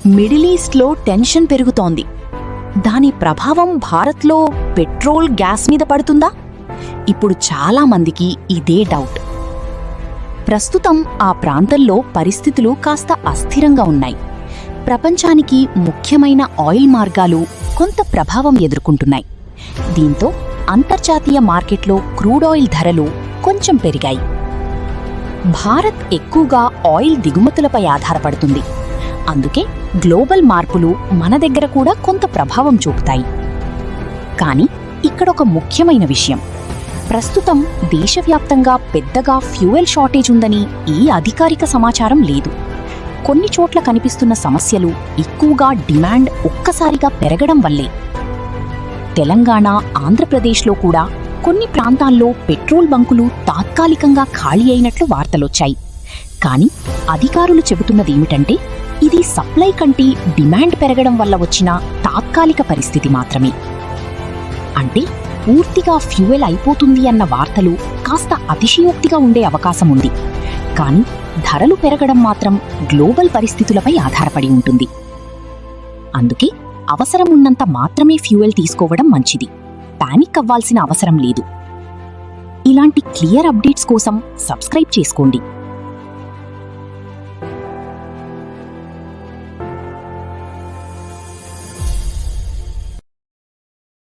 Middle ఈస్ట్లో tension పెరుగుతోంది. దాని ప్రభావం భారత్లో పెట్రోల్, గ్యాస్ మీద పడుతుందా? ఇప్పుడు చాలా మందికి ఇదే డౌట్. ప్రస్తుతం ఆ ప్రాంతంలో పరిస్థితులు కాస్త అస్థిరంగా ఉన్నాయి. ప్రపంచానికి ముఖ్యమైన ఆయిల్ మార్గాలు కొంత ప్రభావం ఎదుర్కొంటున్నాయి. దీంతో అంతర్జాతీయ మార్కెట్లో క్రూడ్ ఆయిల్ ధరలు కొంచెం పెరిగాయి. భారత్ ఎక్కువగా ఆయిల్ దిగుమతులపై ఆధారపడుతుంది. అందుకే గ్లోబల్ మార్పులు మన దగ్గర కూడా కొంత ప్రభావం చూపుతాయి. కానీ ఇక్కడొక ముఖ్యమైన విషయం, ప్రస్తుతం దేశవ్యాప్తంగా పెద్దగా ఫ్యూయల్ షార్టేజ్ ఉందని ఈ అధికారిక సమాచారం లేదు. కొన్ని చోట్ల కనిపిస్తున్న సమస్యలు ఎక్కువగా డిమాండ్ ఒక్కసారిగా పెరగడం వల్లే. తెలంగాణ, ఆంధ్రప్రదేశ్లో కూడా కొన్ని ప్రాంతాల్లో పెట్రోల్ బంకులు తాత్కాలికంగా ఖాళీ అయినట్లు వార్తలొచ్చాయి. కానీ అధికారులు చెబుతున్నదేమిటంటే ఇది సప్లై కంటే డిమాండ్ పెరగడం వల్ల వచ్చిన తాత్కాలిక పరిస్థితి మాత్రమే. అంటే పూర్తిగా ఫ్యూయల్ అయిపోతుంది అన్న వార్తలు కాస్త అతిశయోక్తిగా ఉండే అవకాశం ఉంది. కానీ ధరలు పెరగడం మాత్రం గ్లోబల్ పరిస్థితులపై ఆధారపడి ఉంటుంది. అందుకే అవసరం ఉన్నంత మాత్రమే ఫ్యూయల్ తీసుకోవడం మంచిది. పానిక్ అవ్వాల్సిన అవసరం లేదు. ఇలాంటి క్లియర్ అప్డేట్స్ కోసం సబ్స్క్రైబ్ చేసుకోండి.